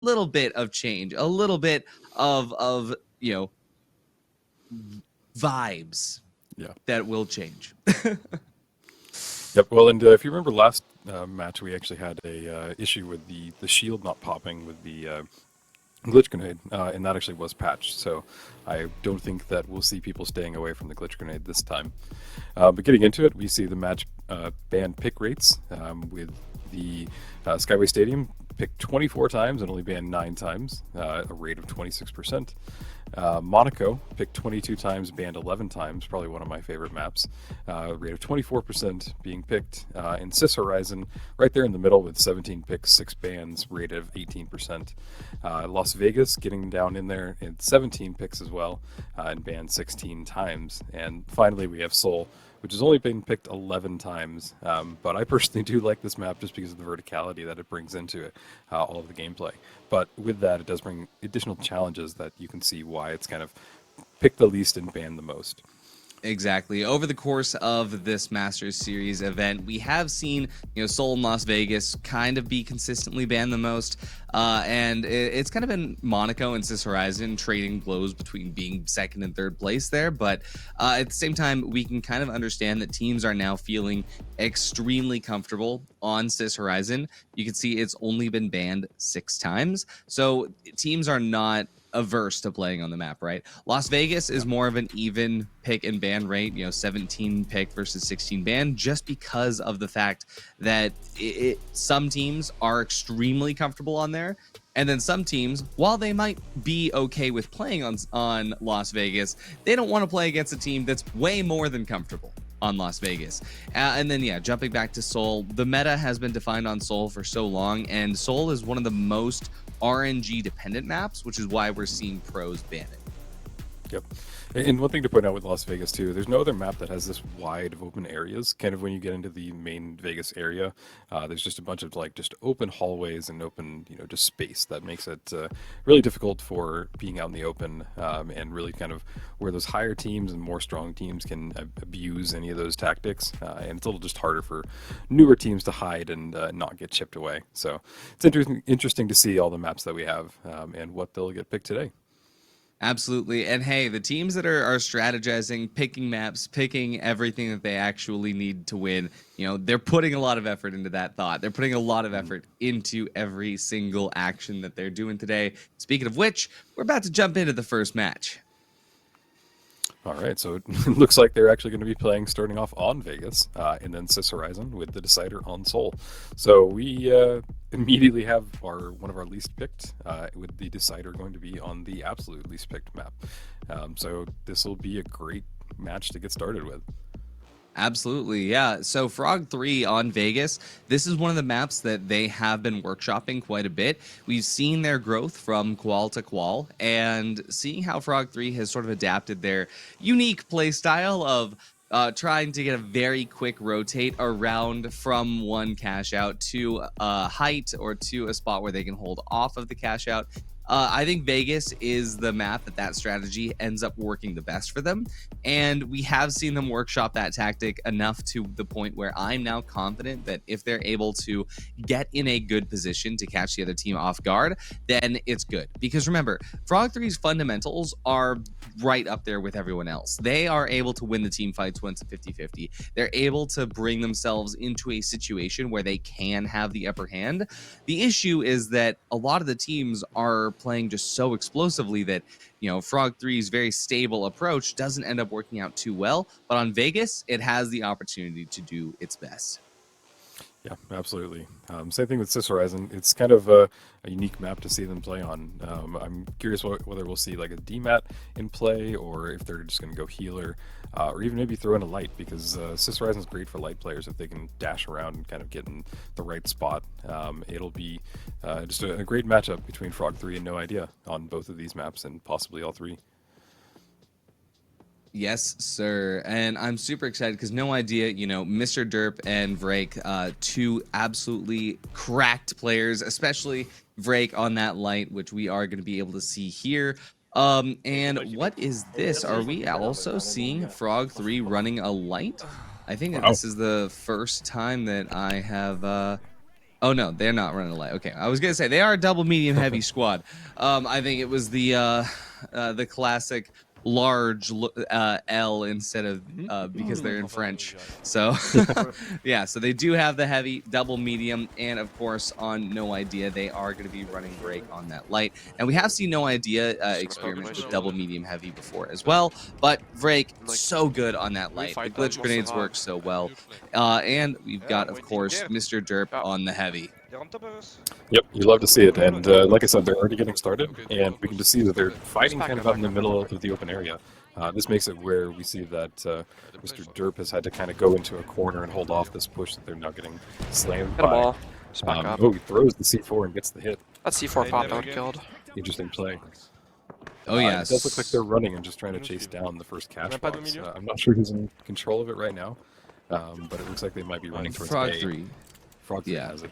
little bit of change, a little bit of vibes that will change. Yep. Well, and if you remember last match, we actually had a issue with the shield not popping with the glitch grenade, and that actually was patched. So I don't think that we'll see people staying away from the glitch grenade this time. But getting into it, we see the match ban pick rates with the Skyway Stadium picked 24 times and only banned 9 times, a rate of 26%. Monaco picked 22 times, banned 11 times, probably one of my favorite maps. Rate of 24% being picked. And Cis Horizon, right there in the middle with 17 picks, 6 bans, rate of 18%. Las Vegas getting down in there at 17 picks as well, and banned 16 times. And finally, we have Seoul, which has only been picked 11 times. But I personally do like this map just because of the verticality that it brings into it, all of the gameplay. But with that, it does bring additional challenges that you can see why it's kind of picked the least and banned the most. Exactly. Over the course of this Masters Series event, we have seen, Seoul and Las Vegas kind of be consistently banned the most. And it's kind of been Monaco and Cis Horizon trading blows between being second and third place there. But at the same time, we can kind of understand that teams are now feeling extremely comfortable on Cis Horizon. You can see it's only been banned 6 times. So teams are not averse to playing on the map, right? Las Vegas is more of an even pick and ban rate, 17 pick versus 16 ban, just because of the fact that some teams are extremely comfortable on there, and then some teams, while they might be okay with playing on Las Vegas, they don't want to play against a team that's way more than comfortable on Las Vegas. And then, jumping back to Seoul, the meta has been defined on Seoul for so long, and Seoul is one of the most RNG dependent maps, which is why we're seeing pros ban it. Yep. And one thing to point out with Las Vegas too, there's no other map that has this wide of open areas. Kind of when you get into the main Vegas area, there's just a bunch of just open hallways and open, just space that makes it really difficult for being out in the open, and really kind of where those higher teams and more strong teams can abuse any of those tactics. And it's a little just harder for newer teams to hide and not get chipped away. So it's interesting to see all the maps that we have and what they'll get picked today. Absolutely. And hey, the teams that are strategizing, picking maps, picking everything that they actually need to win, they're putting a lot of effort into that thought. They're putting a lot of effort into every single action that they're doing today. Speaking of which, we're about to jump into the first match. All right, so it looks like they're actually going to be playing starting off on Vegas, and then Cis Horizon with the decider on Seoul. So we immediately have one of our least picked, with the decider going to be on the absolute least picked map. So this will be a great match to get started with. Absolutely, yeah. So Frog3 on Vegas, this is one of the maps that they have been workshopping quite a bit. We've seen their growth from qual to qual, and seeing how Frog3 has sort of adapted their unique play style of trying to get a very quick rotate around from one cash out to a height or to a spot where they can hold off of the cash out. I think Vegas is the map that strategy ends up working the best for them. And we have seen them workshop that tactic enough to the point where I'm now confident that if they're able to get in a good position to catch the other team off guard, then it's good. Because remember, Frog3's fundamentals are right up there with everyone else. They are able to win the team fights when it's a 50-50. They're able to bring themselves into a situation where they can have the upper hand. The issue is that a lot of the teams are playing just so explosively that, Frog3's very stable approach doesn't end up working out too well. But on Vegas, it has the opportunity to do its best. Yeah, absolutely. Same thing with Cis Horizon. It's kind of a unique map to see them play on. I'm curious whether we'll see like a DMAT in play, or if they're just going to go healer, or even maybe throw in a light, because Cis Horizon is great for light players if they can dash around and kind of get in the right spot. It'll be just a great matchup between Frog3 and No Idea on both of these maps, and possibly all 3. Yes, sir. And I'm super excited because No Idea, Mr. Derp and Vrake, 2 absolutely cracked players, especially Vrake on that light, which we are going to be able to see here. And what is this? Are we also seeing Frog3 running a light? I think that this is the first time that I have Oh no, they're not running light. Okay, I was gonna say they are a double medium heavy squad. I think it was the classic large L instead of because they're in French. So yeah, so they do have the heavy double medium, and of course on No Idea they are going to be running break on that light. And we have seen No Idea experiment with double medium heavy before as well, but Vrake so good on that light. The glitch grenades work so well. And we've got, of course, Mr. Derp on the heavy. Yep, you love to see it, and like I said, they're already getting started, and we can just see that they're fighting kind of out in the middle of the open area. This makes it where we see that Mr. Derp has had to kind of go into a corner and hold off this push that they're now getting slammed Hit 'em by. all. Just back up. Oh, he throws the C4 and gets the hit. That C4 pop out killed. Interesting play. Oh, yeah. It does look like they're running and just trying to chase down the first cash box. I'm not sure who's in control of it right now, but it looks like they might be running towards Frog3. Frog3 has it.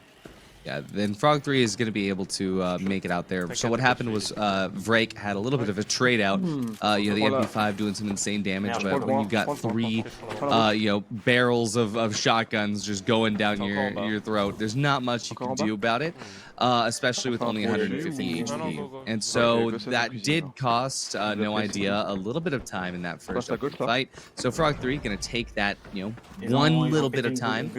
Yeah, then Frog3 is going to be able to make it out there. So what happened was Vrake had a little bit of a trade out. You know, the MP5 doing some insane damage, but when you've got three, you know, barrels of shotguns just going down your throat, there's not much you can do about it, especially with only 150 HP. And so that did cost No Idea a little bit of time in that first fight. So Frog3 going to take that, you know, one little bit of time,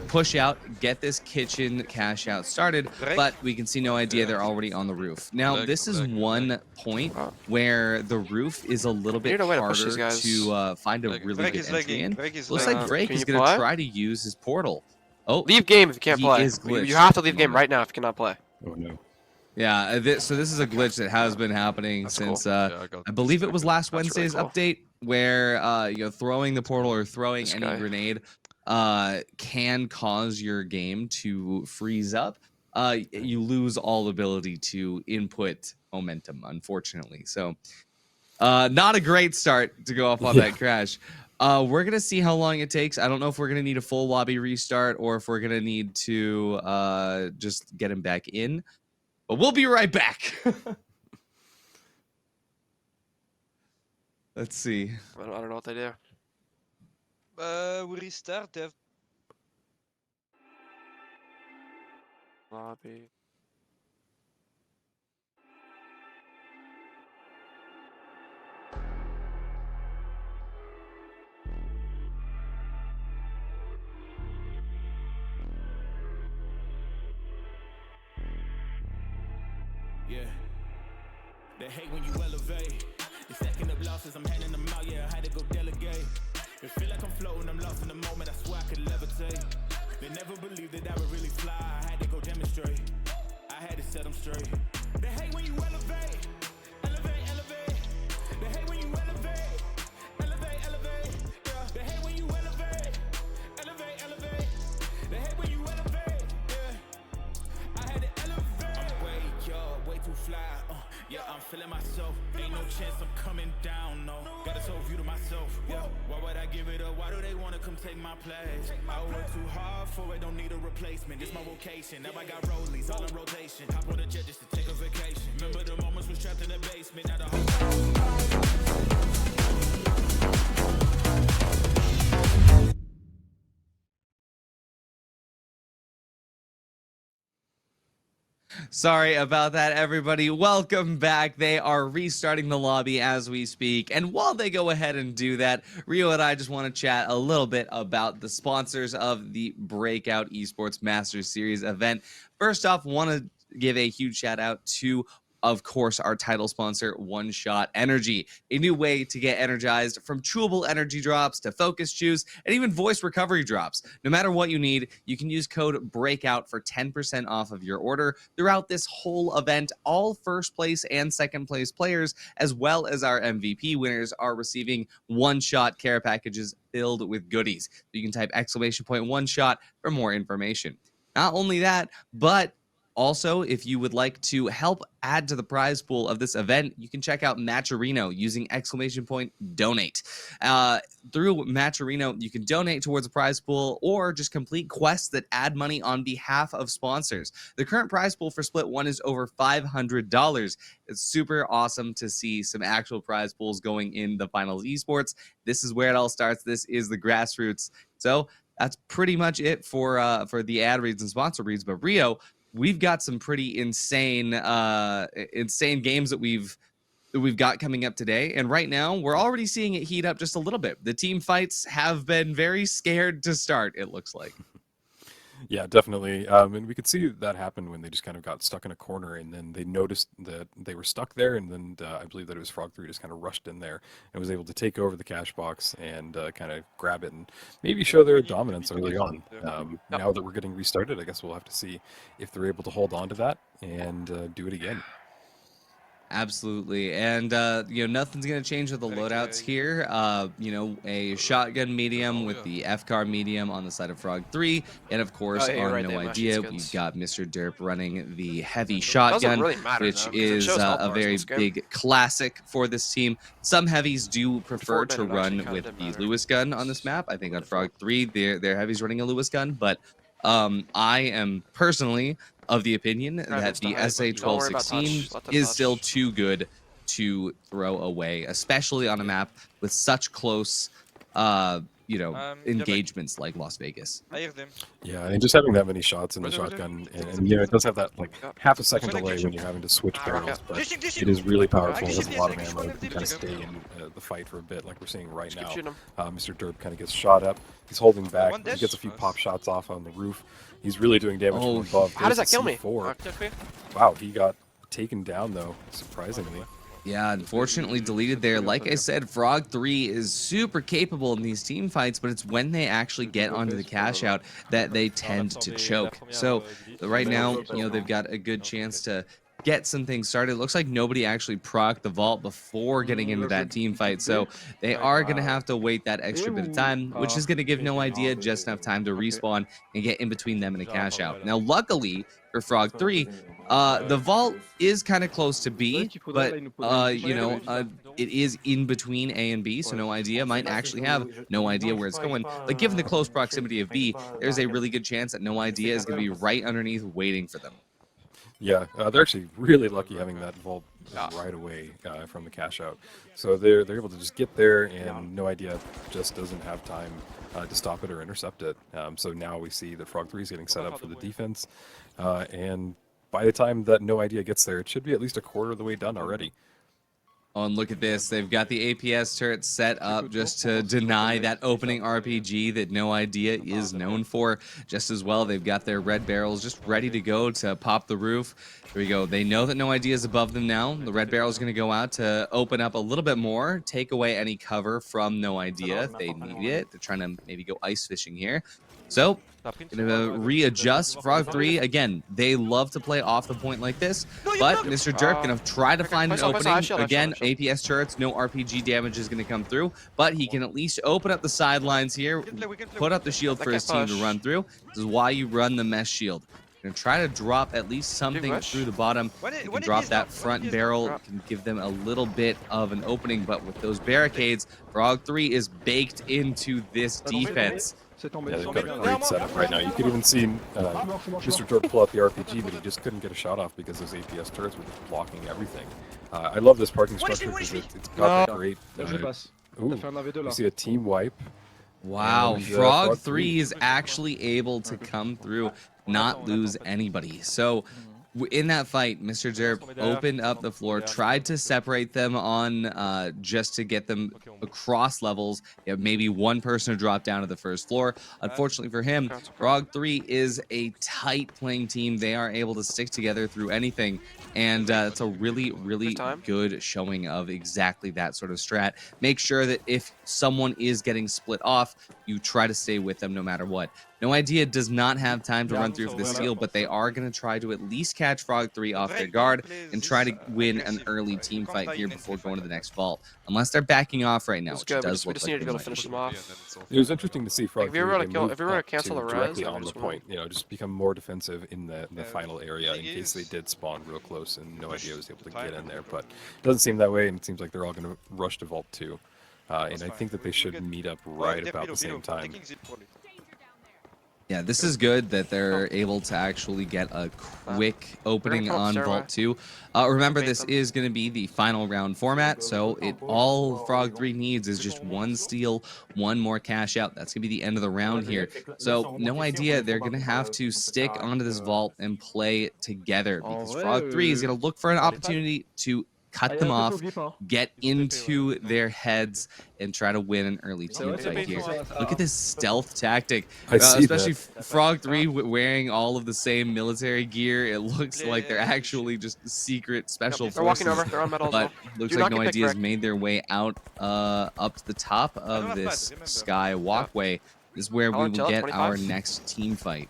push out, get this kitchen cash out started, but we can see No Idea they're already on the roof. Now this is one point where the roof is a little bit harder to find a really good entry in. Looks like Vrake is going to try to use his portal. Oh, leave game if you can't play. You have to leave game right now if you cannot play. Oh no. Yeah, so this is a glitch that has been happening since I believe it was last Wednesday's update, where you know, throwing the portal or throwing any grenade can cause your game to freeze up. You lose all ability to input momentum, unfortunately. So not a great start to go off on that crash. We're gonna see how long it takes. I don't know if we're gonna need a full lobby restart or if we're gonna need to just get him back in. But we'll be right back. Let's see. I don't know what they do. We restart. Lobby. Yeah. They hate when you elevate. They stacking up losses, I'm handing them out, yeah, I had to go delegate. They feel like I'm floating, I'm lost in the moment, I swear I could levitate. They never believed that I would really fly, I had to go demonstrate. I had to set them straight. They hate when you elevate. Elevate, elevate. They hate when you elevate. Elevate, elevate. Yeah. They hate when you elevate. Elevate, elevate. They hate when you elevate. Yeah. I had to elevate. I'm way too fly. Yeah, I'm feeling myself. Ain't no chance I'm coming down, no. Got a soul view to myself. Yeah, why would I give it up? Why do they wanna come take my place? I work too hard for it, don't need a replacement. This my vocation. Now I got rollies all in rotation. Hop on a jet just to take a vacation. Remember the moments was trapped in the basement. Now the whole Sorry about that, everybody. Welcome back. They are restarting the lobby as we speak. And while they go ahead and do that, Rio and I just want to chat a little bit about the sponsors of the Breakout Esports Masters Series event. First off, want to give a huge shout out to, of course, our title sponsor, One Shot Energy, a new way to get energized, from chewable energy drops to focus chews and even voice recovery drops. No matter what you need, you can use code BREAKOUT for 10% off of your order throughout this whole event. All first place and second place players, as well as our MVP winners, are receiving One Shot care packages filled with goodies. So you can type !1 shot for more information. Not only that, but also, if you would like to help add to the prize pool of this event, you can check out Matcherino using !donate. Through Matcherino, you can donate towards a prize pool or just complete quests that add money on behalf of sponsors. The current prize pool for Split 1 is over $500. It's super awesome to see some actual prize pools going in the finals esports. This is where it all starts. This is the grassroots. So that's pretty much it for the ad reads and sponsor reads. But Rio, we've got some pretty insane games that we've got coming up today. And right now, we're already seeing it heat up just a little bit. The team fights have been very scared to start, it looks like. Yeah, definitely. And we could see that happen when they just kind of got stuck in a corner, and then they noticed that they were stuck there, and then I believe that it was Frog3 just kind of rushed in there and was able to take over the cash box and kind of grab it and maybe show their dominance early on. Now that we're getting restarted, I guess we'll have to see if they're able to hold on to that and do it again. Absolutely. And, nothing's going to change with the loadouts here. A shotgun medium with the FCAR medium on the side of Frog3. And, of course, on No Idea, we've got Mr. Derp running the heavy shotgun, which is a very big classic for this team. Some heavies do prefer to run with the Lewis gun on this map. I think on Frog3, their heavies running a Lewis gun. But I am personally of the opinion that the SA-1216 is still too good to throw away, especially on a map with such close, engagements like Las Vegas. I hear them. Yeah, and just having that many shots in the shotgun, and it does have that like half a second delay when you're having to switch barrels, but it is really powerful. It has a lot of ammo. You can kind of stay in the fight for a bit, like we're seeing right now. Mr. Derp kind of gets shot up. He's holding back. He gets a few pop shots off on the roof. He's really doing damage from above. How does that kill me? Wow, he got taken down though, surprisingly. Yeah, unfortunately deleted there. Like I said, Frog3 is super capable in these team fights, but it's when they actually get onto the cash out that they tend to choke. So right now, they've got a good chance to get some things started. It looks like nobody actually procced the vault before getting into that team fight, so they are going to have to wait that extra bit of time, which is going to give No Idea just enough time to respawn and get in between them and a cash out. Now, luckily for Frog3, the vault is kind of close to B, but it is in between A and B, so No Idea might actually have no idea where it's going. But given the close proximity of B, there's a really good chance that No Idea is going to be right underneath waiting for them. Yeah, they're actually really lucky having that vault right away from the cash out. So they're able to just get there, and No Idea just doesn't have time to stop it or intercept it. So now we see that Frog3 is getting set up for the defense, and by the time that No Idea gets there, it should be at least a quarter of the way done already. Oh, and look at this. They've got the APS turret set up just to deny that opening RPG that No Idea is known for. Just as well, they've got their red barrels just ready to go to pop the roof. Here we go. They know that No Idea is above them now. The red barrel is going to go out to open up a little bit more, take away any cover from No Idea if they need it. They're trying to maybe go ice fishing here. So, gonna readjust. Frog3, again, they love to play off the point like this, but Mr. Derp gonna try to find an opening. Again, APS turrets, no RPG damage is gonna come through, but he can at least open up the sidelines here, put up the shield for his team to run through. This is why you run the mesh shield. Gonna try to drop at least something through the bottom. You can drop that front barrel, can give them a little bit of an opening, but with those barricades, Frog3 is baked into this defense. Yeah, they've got a great setup right now. You can even see Mr. Derp pull out the RPG, but he just couldn't get a shot off because those APS turrets were just blocking everything. I love this parking structure because it's got that great... you see a team wipe. Wow, Frog3 is actually able to come through, not lose anybody. So in that fight, Mr. Derp opened up the floor, tried to separate them on just to get them across levels. You have maybe one person to drop down to the first floor. Unfortunately for him, Frog3 is a tight playing team. They are able to stick together through anything. And it's a really, really good showing of exactly that sort of strat. Make sure that if someone is getting split off, you try to stay with them no matter what. No Idea does not have time to run through for the steal, but they are going to try to at least catch Frog3 off their guard and try to win an early team fight here before going to the next vault. Unless they're backing off right now, which does look like they finish them off. It was interesting to see Frog3 if you were to cancel the res, directly on the point, just become more defensive in the final area in case they did spawn real close and No Idea was able to get in there. But it doesn't seem that way, and it seems like they're all going to rush to Vault 2. And I think that they should meet up right about the same time. Yeah, this is good that they're able to actually get a quick opening come up on stairway. Vault 2. Remember, Bait this them. is going to be the final round format, so all Frog 3 needs is just one steal, one more cash out. That's going to be the end of the round here. So, no idea. They're going to have to stick onto this Vault and play together because Frog 3 is going to look for an opportunity to cut them off, get into their heads, and try to win an early team fight here. Look at this stealth tactic, I see especially that. Frog 3 wearing all of the same military gear. It looks like they're actually just secret special They're walking forces. over. They're on metal as But well. looks Do like not No get Idea's picked, made their way out up to the top of this sky walkway. This is where we will get our next team fight.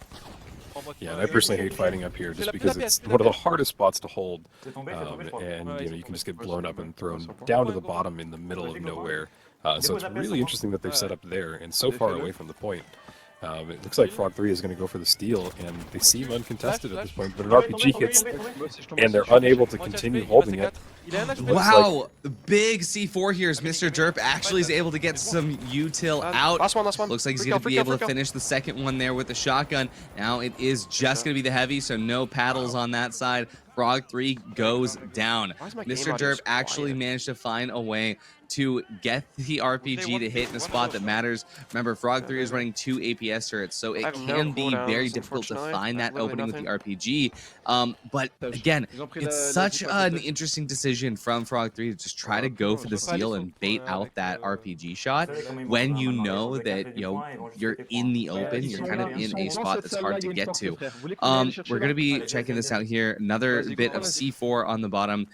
Yeah, and I personally hate fighting up here just because it's one of the hardest spots to hold, and you can just get blown up and thrown down to the bottom in the middle of nowhere. So it's really interesting that they've set up there and so far away from the point. It looks like Frog 3 is going to go for the steal, and they seem uncontested at this point, but an RPG hits, and they're unable to continue holding it. Wow, big C4 here as Mr. Derp actually is able to get some util out. Last one. Looks like he's going to be able to finish the second one there with the shotgun. Now it is just going to be the heavy, so no paddles on that side. Frog 3 goes down. Mr. Derp actually managed to find a way to get the RPG to hit in a spot that matters. Remember, Frog 3 is running 2 APS turrets, so it can be very difficult to find that opening with the RPG. But again, it's such an interesting decision from Frog 3 to just try to go for the steal and bait out that RPG shot when you know that you're in the open, you're kind of in a spot that's hard to get to. We're going to be checking this out here. Another bit of C4 on the bottom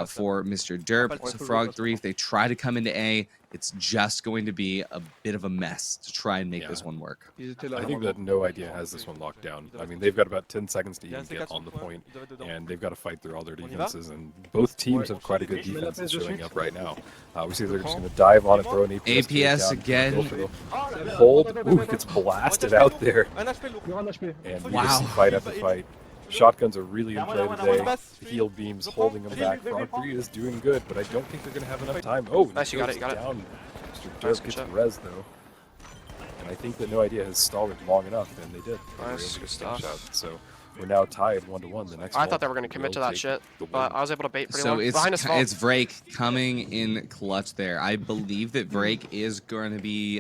for Mr. Derp. So Frog 3, if they try to come into A, it's just going to be a bit of a mess to try and make this one work. I think that No Idea has this one locked down. I mean, they've got about 10 seconds to even get on the point, and they've got to fight through all their defenses, and both teams have quite a good defense showing up right now. We see they're just going to dive on and throw an APS. APS again. Hold. Ooh, he gets blasted out there. And we just see fight after fight. Shotguns are really in play today. Heal beams holding them back. Frog 3 is doing good, but I don't think they're going to have enough time. Oh, nice, you got it. Down. Mr. Derp gets res, though. And I think that No Idea has stalled it long enough, and they did. Nice, good stuff. So we're now tied 1-1. The next I thought they were going to commit to that shit, but I was able to bait pretty well. So it's Vrake coming in clutch there. I believe that Vrake is going to be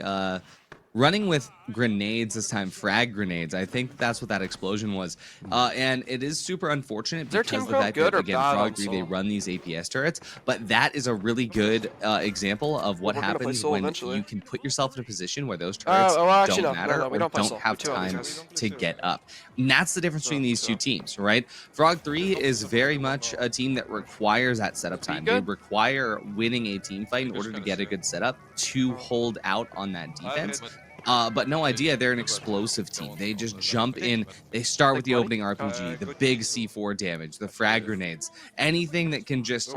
running with grenades this time, frag grenades. I think that's what that explosion was. And it is super unfortunate because of the fact that, again, Frog 3, they run these APS turrets. But that is a really good example of what happens when you can put yourself in a position where those turrets don't matter or don't have time to get up. And that's the difference between these two teams, right? Frog 3 is very much a team that requires that setup time. They require winning a team fight in order to get a good setup to hold out on that defense. But No Idea, they're an explosive team. They just jump in. They start with the opening RPG, the big C4 damage, the frag grenades, anything that can just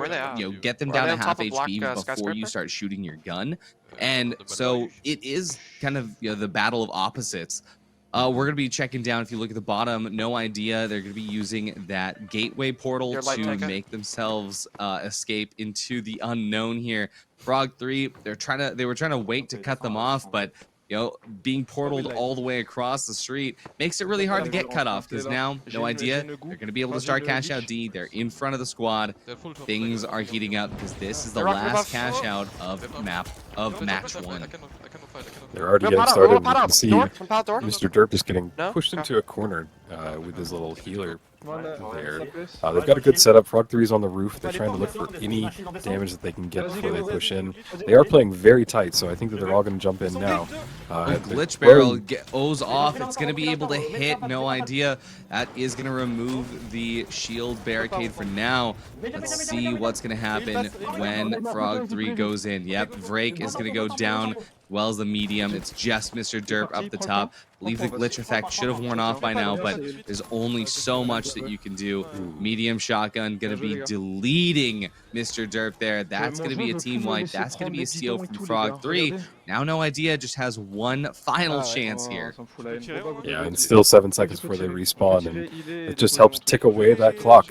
get them down to half HP before you start shooting your gun. And so it is kind of the battle of opposites. We're going to be checking down. If you look at the bottom, No Idea, they're going to be using that gateway portal to make themselves escape into the unknown here. Frog 3, they were trying to wait to cut them off, but being portaled all the way across the street makes it really hard to get cut off, because now No Idea, they're going to be able to start cash out D. They're in front of the squad. Things are heating up because this is the last cash out of match 1. They're already getting started. You can see Mr. Derp is getting pushed into a corner with his little healer there. They've got a good setup. Frog 3 is on the roof. They're trying to look for any damage that they can get before they push in. They are playing very tight, so I think that they're all going to jump in now. Glitch barrel O's off. It's going to be able to hit No Idea. That is going to remove the shield barricade for now. Let's see what's going to happen when Frog 3 goes in. Yep, Vrake is going to go down, well as the medium. It's just Mr. Derp up the top. I believe the glitch effect should have worn off by now, but there's only so much that you can do. Medium shotgun going to be deleting Mr. Derp there. That's going to be a team wipe. That's going to be a steal from Frog 3. Now No Idea just has one final chance here. Yeah, and still 7 seconds before they respawn, and it just helps tick away that clock.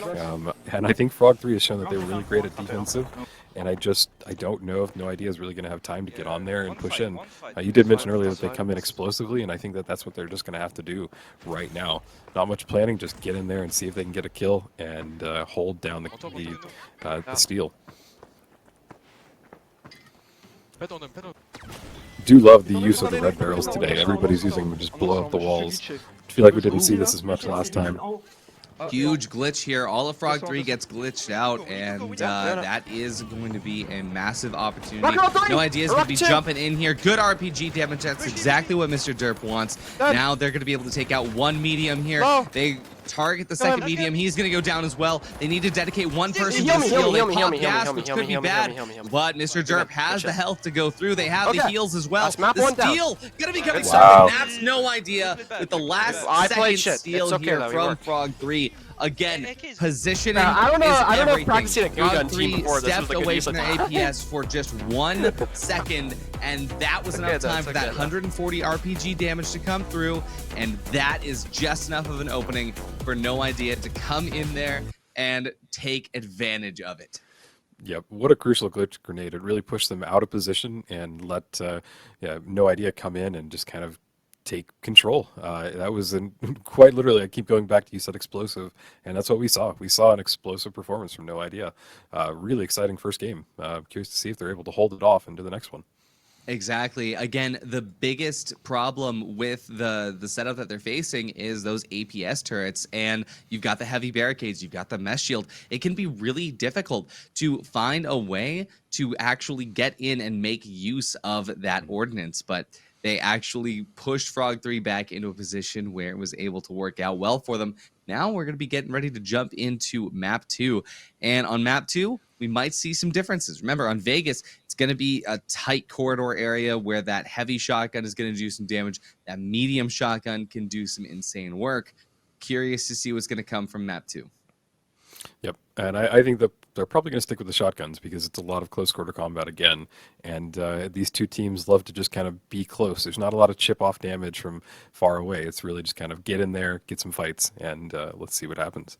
And I think Frog 3 has shown that they were really great at defensive, and I don't know if No Idea is really going to have time to get on there and push in. You did mention earlier that they come in explosively, and I think that that's what they're just going to have to do right now. Not much planning, just get in there and see if they can get a kill and hold down the steal. Do love the use of the red barrels today. Everybody's using them to just blow up the walls. I feel like we didn't see this as much last time. Huge glitch here. All of Frog3 gets glitched out, and that is going to be a massive opportunity. No Idea is going to be jumping in here. Good RPG damage. That's exactly what Mr. Derp wants. Now they're going to be able to take out one medium here. They target the second medium. He's going to go down as well. They need to dedicate one person to the heal. They pop gas, which could be bad, but Mr. Derp has the health to go through. They have the heals as well. The steal going to be coming soon. That's No Idea with the last second steal here from Frog3. Again, positioning I don't know if everything. practicing a good gun team before Frog3 this stepped was away from their APS for just 1 second, and that was enough time for that 140 RPG damage to come through, and that is just enough of an opening for No Idea to come in there and take advantage of it. Yep, what a crucial glitch grenade. It really pushed them out of position and let No Idea come in and just kind of take control. That was quite literally, I keep going back to, you said explosive, and that's what we saw. We saw an explosive performance from No Idea. Really exciting first game. Curious to see if they're able to hold it off into the next one. Exactly. Again, the biggest problem with the setup that they're facing is those APS turrets, and you've got the heavy barricades, you've got the mesh shield. It can be really difficult to find a way to actually get in and make use of that ordnance, but they actually pushed Frog3 back into a position where it was able to work out well for them. Now we're going to be getting ready to jump into map 2. And on map 2, we might see some differences. Remember, on Vegas, it's going to be a tight corridor area where that heavy shotgun is going to do some damage. That medium shotgun can do some insane work. Curious to see what's going to come from map 2. Yep, and I think that they're probably going to stick with the shotguns because it's a lot of close quarter combat again, and these two teams love to just kind of be close. There's not a lot of chip off damage from far away. It's really just kind of get in there, get some fights, and let's see what happens.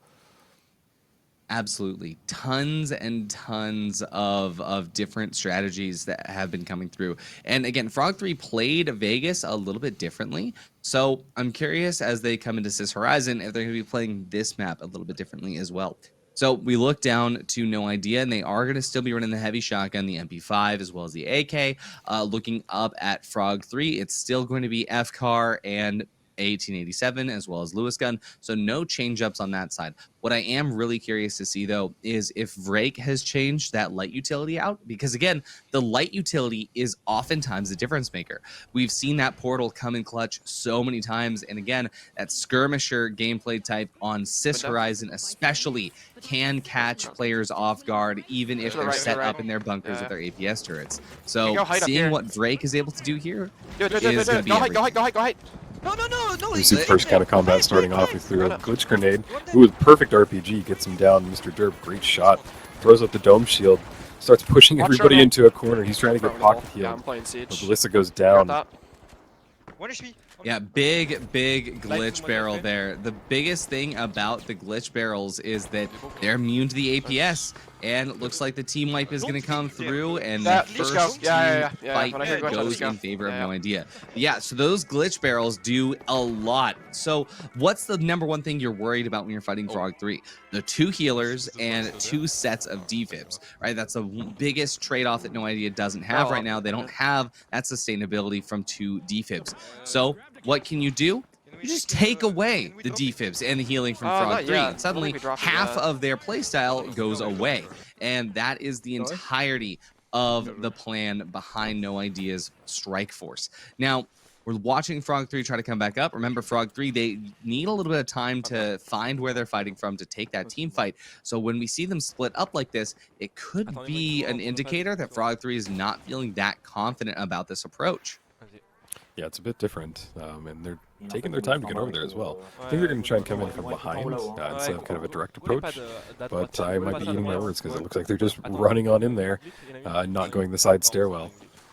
Absolutely. Tons and tons of different strategies that have been coming through. And again, Frog3 played Vegas a little bit differently. So I'm curious as they come into Sis Horizon if they're going to be playing this map a little bit differently as well. So we look down to No Idea, and they are going to still be running the heavy shotgun, the MP5, as well as the AK. Looking up at Frog3, it's still going to be FCAR and A1887 as well as Lewis gun, so no change-ups on that side. What I am really curious to see, though, is if Vrake has changed that light utility out, because again, the light utility is oftentimes the difference maker. We've seen that portal come in clutch so many times, and again, that skirmisher gameplay type on Sis Horizon especially can catch players off guard, even if they're set up in their bunkers with their APS turrets. So seeing what Vrake is able to do here is going to be Go height. No. We see the first kind of combat starting off. He threw a glitch grenade. Ooh, with perfect RPG, gets him down. Mr. Derp, great shot. Throws up the dome shield. Starts pushing everybody into a corner. He's trying to get pocket healed. Melissa goes down. Yeah, big glitch barrel there. The biggest thing about the glitch barrels is that they're immune to the APS, and it looks like the team wipe is going to come through, and the first team fight goes in favor of No Idea. Yeah, so those glitch barrels do a lot. So what's the number one thing you're worried about when you're fighting Frog3? The 2 healers and 2 sets of defibs, right? That's the biggest trade-off that No Idea doesn't have right now. They don't have that sustainability from 2 defibs. So what can you do? You just take away the defibs and the healing from Frog3, and suddenly half of their playstyle goes away. And that is the entirety of the plan behind No Idea's strike force. Now, we're watching Frog3 try to come back up. Remember, Frog3, they need a little bit of time to find where they're fighting from to take that team fight. So when we see them split up like this, it could be an indicator that Frog3 is not feeling that confident about this approach. Yeah, it's a bit different, and they're taking their time to get over there as well. I think they're going to try and come in from behind instead of kind of a direct approach, but I might be eating my words because it looks like they're just running on in there, not going the side stairwell.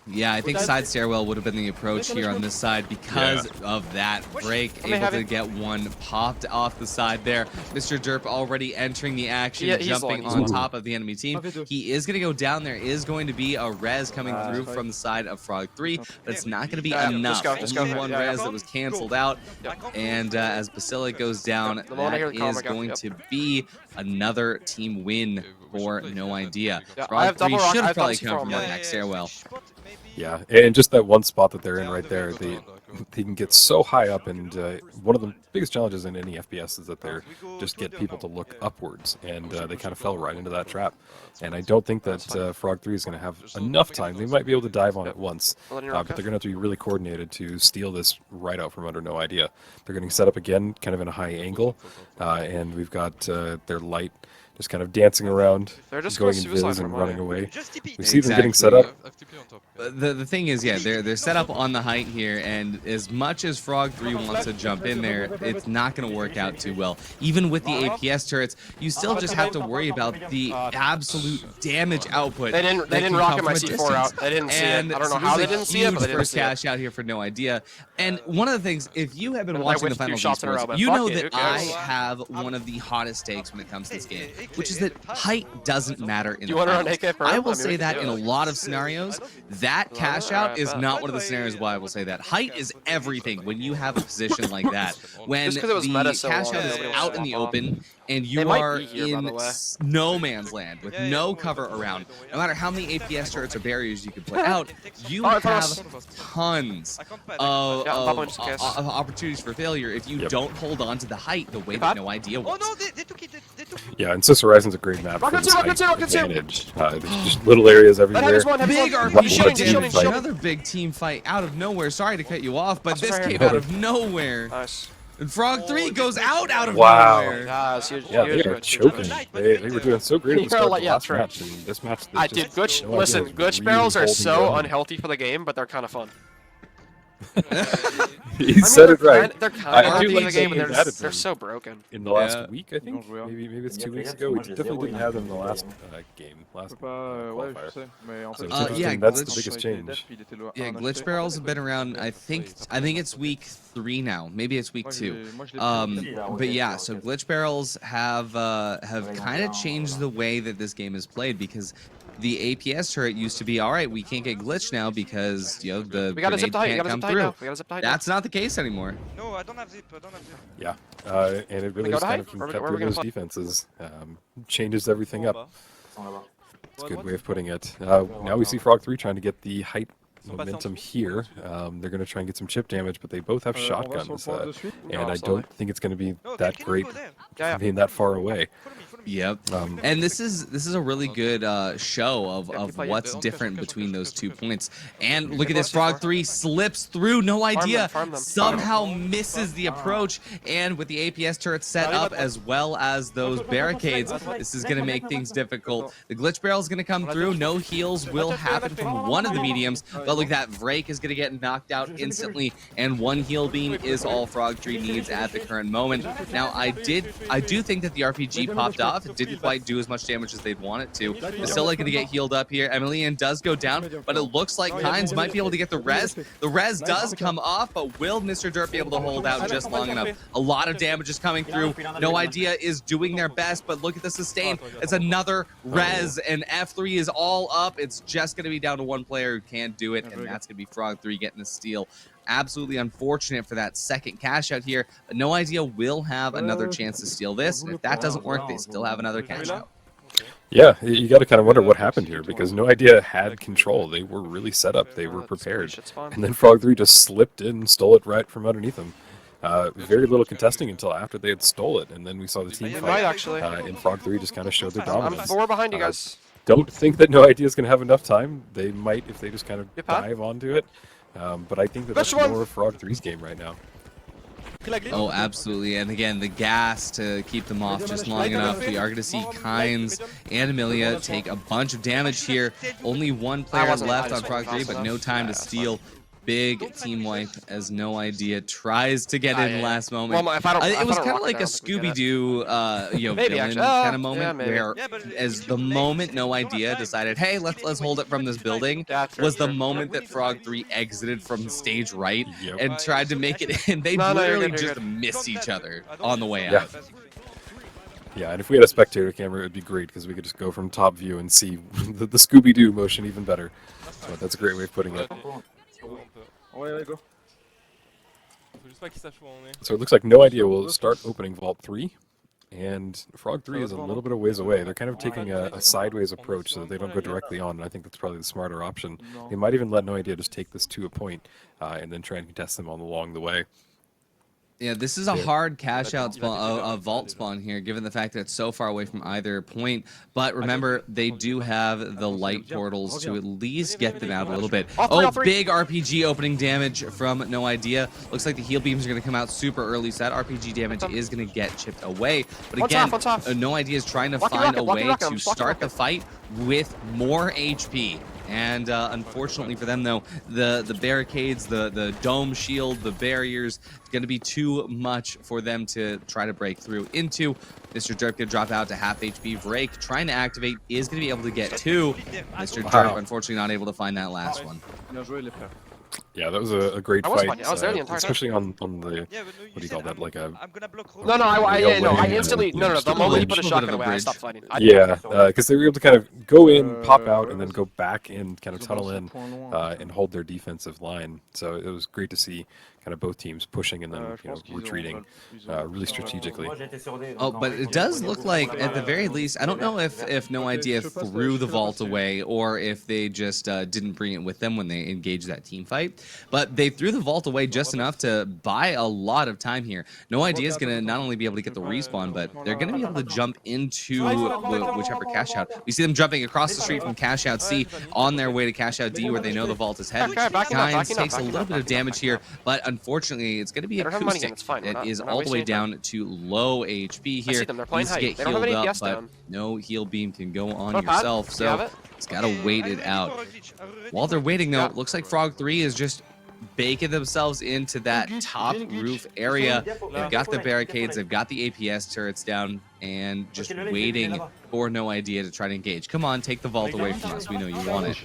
Yeah, I think side stairwell would have been the approach here on this side because of that break. Able to get one popped off the side there. Mr. Derp already entering the action, jumping on top of the enemy team. He is going to go down. There is going to be a res coming through from the side of Frog3, but it's not going to be enough. Only one res that was canceled out. And as Basilic goes down, that is going to be another team win for No Idea. Frog3 should have probably come from that next stairwell. Yeah, and just that one spot that they're in right there, they can get so high up, and one of the biggest challenges in any FPS is that they're just get people to look upwards, and they kind of fell right into that trap. And I don't think that Frog3 is going to have enough time. They might be able to dive on it once, but they're going to have to be really coordinated to steal this right out from under No Idea. They're getting set up again, kind of in a high angle, and we've got their light just kind of dancing around, going invis and running away. We see them getting set up. The thing is, yeah, they're set up on the height here, and as much as Frog3 wants to jump in there, it's not going to work out too well. Even with the APS turrets, you still just have to worry about the absolute damage output. They didn't rocket my C4 out. They didn't see it. I don't know how they didn't see it, but they didn't see it. First cash out here for No Idea. And one of the things, if you have been watching the finals esports, you know that I have one of the hottest takes when it comes to this game, which is that height doesn't matter in the finals. I will say that in a lot of scenarios, that cash out is not one of the scenarios why I will say that. Height is everything when you have a position like that. When the cash out is out in the open and you are in no man's land with no cover around, no matter how many APS turrets or barriers you can put out, you have tons of opportunities for failure if you don't hold on to the height the way that No Idea was. Yeah, and Sis Horizon's a great map for this height advantage. There's just little areas everywhere. Big RPG damage, another big team fight out of nowhere. Sorry to cut you off, but this came out of nowhere. Nice. And Frog3 goes out of Wow. nowhere. Yeah, they are choking. They were doing so great at the start of the last match. And this match, Dude, glitch barrels are so unhealthy for the game, but they're kind of fun. He said it right. They're kind of I do unhealthy for the like game, and they're they're so broken. in the last week, I think. Maybe it's 2 weeks ago. We definitely didn't have them in the last game, last qualifier. So yeah, that's the biggest change. Yeah, glitch barrels have been around. I think it's week 3 now. Maybe it's week 2. But yeah, so glitch barrels have kind of changed the way that this game is played, because the APS turret used to be, all right, we can't get glitched now because the grenade can't come through. That's not the case anymore. No, I don't have zip. Yeah, and it really just kind of kept through those defenses. Changes everything up. It's a good way of putting it. Now we see Frog3 trying to get the height momentum here. They're going to try and get some chip damage, but they both have shotguns, and I don't think it's going to be that great being that far away. Yep. And this is a really good show of what's different between those 2 points. And look at this, Frog3 slips through, No Idea, somehow misses the approach, and with the APS turret set up as well as those barricades, this is going to make things difficult. The glitch barrel is going to come through, no heals will happen from one of the mediums, but look, that Vrake is going to get knocked out instantly, and 1 heal beam is all Frog3 needs at the current moment. Now, I do think that the RPG popped off. It didn't quite do as much damage as they'd want it to. Basilic going to get healed up here. Emilian does go down, but it looks like Kynes might be able to get the res. The res does come off, but will Mr. Derp be able to hold out just long enough? A lot of damage is coming through. No Idea is doing their best, but look at the sustain. It's another res, and F3 is all up. It's just going to be down to 1 player who can't do it, and that's going to be Frog3 getting the steal. Absolutely unfortunate for that second cash out here, but No Idea will have another chance to steal this, and if that doesn't work, they still have another cash out. Yeah, you got to kind of wonder what happened here, because No Idea had control. They were really set up. They were prepared. And then Frog3 just slipped in and stole it right from underneath them. Very little contesting until after they had stole it, and then we saw the team fight. And Frog3 just kind of showed their dominance. I'm 4 behind you guys. Don't think that No Idea is going to have enough time. They might if they just kind of dive onto it. But I think that that's more of Frog3's game right now. Oh, absolutely. And again, the gas to keep them off just long enough. We are going to see Kynes and Amelia take a bunch of damage here. Only 1 player left on Frog3, but no time to steal. big team wipe as No Idea tries to get in last moment. Well, if I don't, it was kind of rock like it, a I don't think we get it. Scooby-Doo, Maybe, villain actually. kind of Yeah, moment maybe. where, Yeah, but as if the you moment left, No you don't have Idea time. decided, hey, let's hold it from this building, Yeah, true, was the true. moment that Frog3 exited from stage right Yep. and tried to make it in. They No, you're literally good, you're just good. miss each other on the way Yeah. out. Yeah, and if we had a spectator camera, it would be great because we could just go from top view and see the Scooby-Doo motion even better. But that's a great way of putting it. So it looks like No Idea will start opening Vault 3, and Frog3 is a little bit of ways away. They're kind of taking a sideways approach so that they don't go directly on, and I think that's probably the smarter option. They might even let No Idea just take this to a point, and then try and contest them along the way. Yeah, this is a hard cash out spawn, a vault spawn here, given the fact that it's so far away from either point. But remember, they do have the light portals to at least get them out a little bit. Oh, big RPG opening damage from No Idea. Looks like the heal beams are going to come out super early, so that RPG damage is going to get chipped away. But again, No Idea is trying to find a way to start the fight with more HP. And unfortunately for them, though, the barricades, the dome shield, the barriers, it's going to be too much for them to try to break through into. Mr. Derp going to drop out to half HP. Vrake trying to activate is going to be able to get two. Mr. Derp, unfortunately, not able to find that last one. Yeah, that was a great fight, I was there the entire time. especially on the, Yeah, but no, what do you call that, like a... I'm gonna block No, I Yeah, instantly, no, the moment he put a shotgun away, I bridge. stopped fighting. Yeah, because they were able to kind of go in, pop out, and then go back in, kind of tunnel in, and hold their defensive line. So it was great to see kind of both teams pushing and then retreating really strategically. Oh, but it does look like, at the very least, I don't know if No Idea threw the vault away or if they just didn't bring it with them when they engaged that team fight. But they threw the vault away just enough to buy a lot of time here. No Idea is going to not only be able to get the respawn, but they're going to be able to jump into whichever cash out. We see them jumping across the street from cash out C on their way to cash out D, where they know the vault is heavy. Kynes takes a little bit of damage here, but unfortunately, it's going to be acoustic. It is all the way down to low HP here. Needs to get healed up, but no heal beam can go on yourself, so it's got to wait it out. While they're waiting, though, it looks like Frog3 is just baking themselves into that top roof area. They've got the barricades, they've got the APS turrets down, and just waiting for No Idea to try to engage. Come on, take the vault away from us. We know you want it.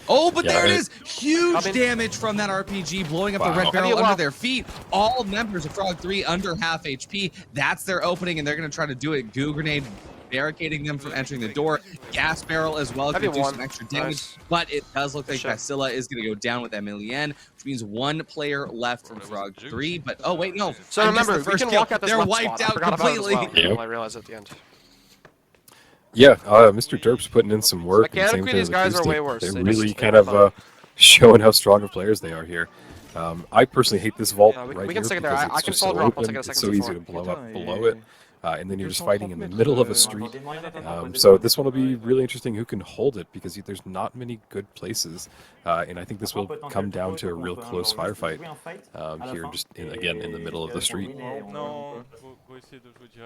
Oh, but there it is! Huge damage from that RPG, blowing up the red barrel under their feet. All members of Frog3 under half HP. That's their opening, and they're going to try to do it. Goo Grenade barricading them from entering the door. Gas barrel as well, going to do some extra damage. But it does look like Basila is going to go down with Emilien, which means one player left from Frog3. But, oh, wait, no. So remember, we can walk out this They're left wiped spot. out completely. I realized at the end. Yeah, Mr. Derp's putting in some work. Mechanically, these guys are way worse. They're really kind of showing how strong of players they are here. I personally hate this vault right here because it's just so open. It's so easy to blow up below it. And then you're just fighting in the middle of a street. So this one will be really interesting who can hold it, because there's not many good places. And I think this will come down to a real close firefight here, just again in the middle of the street.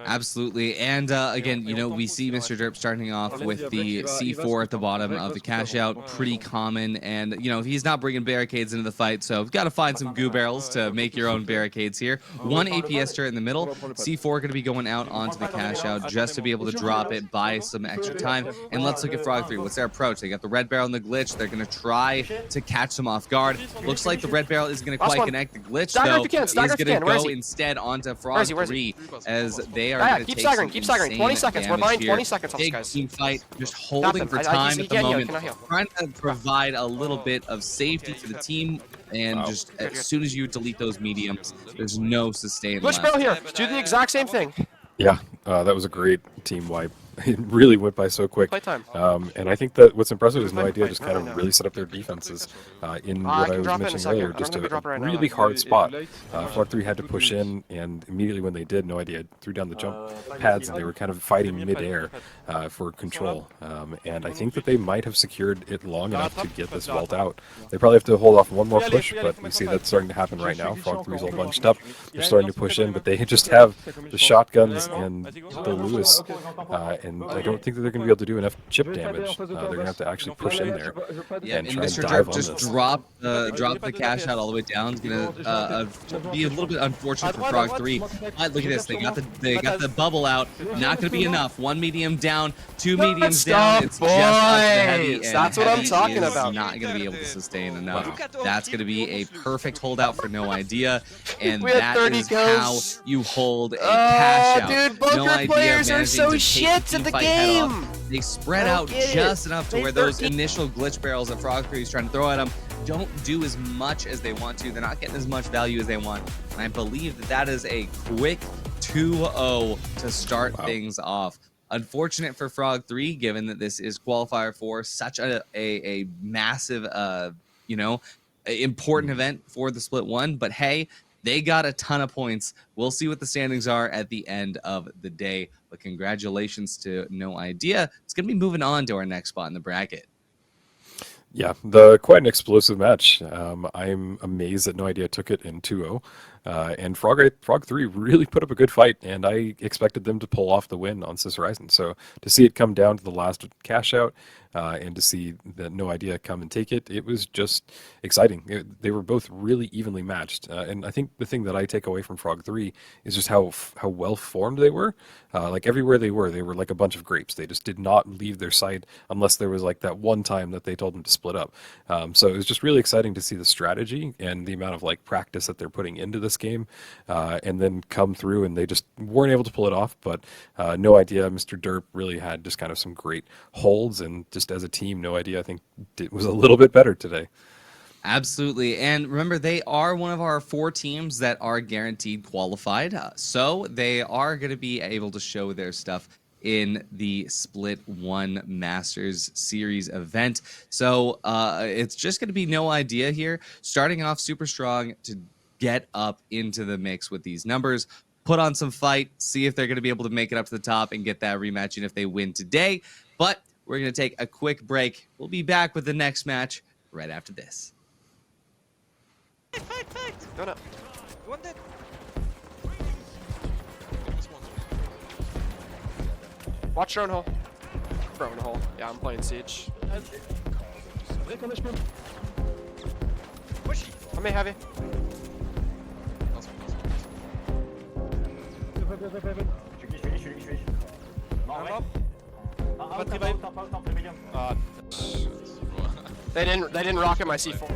Absolutely. And again, we see Mr. Derp starting off with the C4 at the bottom of the cash out. Pretty common. And, he's not bringing barricades into the fight, so we've got to find some goo barrels to make your own barricades here. One APS turret in the middle. C4 going to be going out onto the cash out just to be able to drop it, buy some extra time. And let's look at Frog3. What's their approach? They got the red barrel and the glitch. They're going to try to catch them off guard. Looks like the red barrel is going to quite connect. The glitch, though, is going to go instead onto Frog3 as they are going to take some keep staggering. 20 seconds. We're buying 20 seconds on this, big guys. team fight, just holding for time at the moment, trying to provide a little bit of safety to the team. And just as soon as you delete those mediums, there's no sustain left. Glitch barrel here. Do the exact same thing. Yeah, that was a great team wipe. It really went by so quick. Playtime. And I think that what's impressive is No Idea just kind of really set up their defenses in what I was mentioning earlier, just a really hard spot. Frog3 had to push in, and immediately when they did, No Idea threw down the jump pads, and they were kind of fighting mid-air for control. And I think that they might have secured it long enough to get this vault out. They probably have to hold off one more push, but we see that's starting to happen right now. Frog3's all bunched up. They're starting to push in, but they just have the shotguns and the Lewis and I don't think that they're going to be able to do enough chip damage. They're going to have to actually push in there Yeah, and and try and Mr. dive Derp on just this. drop the cash out all the way down. It's gonna be a little bit unfortunate for Frog3. But look at this, they got the bubble out. Not gonna be enough. One medium down, two mediums down. It's just up to the heavy, and That's what I'm heavy talking is about. not gonna be able to sustain enough. That's gonna be a perfect holdout for No Idea, and We had that 30 is kills. how you hold a cash out. Dude, bunker No Idea players are managing so to take shit at the team fight head off. game. They spread I don't out get it. just enough to They where those 13 initial glitch barrels that Frog3 is trying to throw at them don't do as much as they want to. They're not getting as much value as they want. And I believe that is a quick 2-0 to start things off. Unfortunate for Frog3, given that this is qualifier for such a massive, important event for the split one. But hey, they got a ton of points. We'll see what the standings are at the end of the day. But congratulations to No Idea. It's going to be moving on to our next spot in the bracket. Yeah, quite an explosive match. I'm amazed that No Idea took it in 2-0. And Frog3 really put up a good fight, and I expected them to pull off the win on Sis Horizon. So to see it come down to the last cash out, and to see that No Idea come and take it, it was just exciting. They were both really evenly matched. And I think the thing that I take away from Frog3 is just how well formed they were. Like everywhere they were like a bunch of grapes. They just did not leave their side unless there was like that one time that they told them to split up. So it was just really exciting to see the strategy and the amount of like practice that they're putting into this game, and then come through, and they just weren't able to pull it off. But No Idea, Mr. Derp really had just kind of some great holds, and just as a team, No Idea I think was a little bit better today. Absolutely. And remember, they are one of our 4 teams that are guaranteed qualified. So they are going to be able to show their stuff in the Split 1 Masters Series event. So it's just going to be No Idea here, starting off super strong to get up into the mix with these numbers, put on some fight, see if they're going to be able to make it up to the top and get that rematch and if they win today. But we're going to take a quick break. We'll be back with the next match right after this. Fight! No. One dead. Watch drone hole. Drone hole. Yeah, I'm playing Siege. Pushy. I may have you. I'm up. They didn't rocket my C4.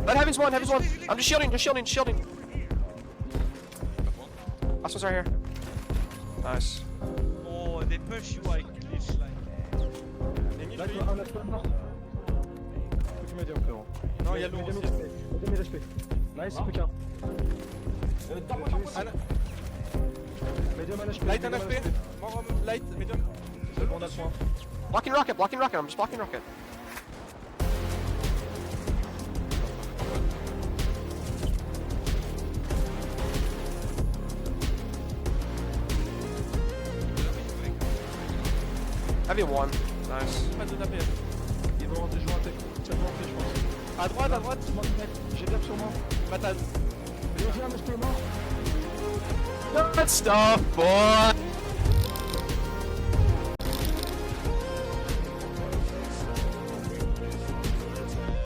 Let Heaven's one. I'm just shielding. Last one's right here. Nice. Oh, they push you like glitch like. Non, il y a l'eau aussi. Nice, putain. Light un HP. More light, medium. C'est bon, on a le point. Blocking rocket. I'm just blocking rocket. Heavy one. Nice. Pas de taper. Ils vont rentrer, je pense. À droite. J'ai gap sur moi. Patate. Viens, je peux mort. Good stuff, boy.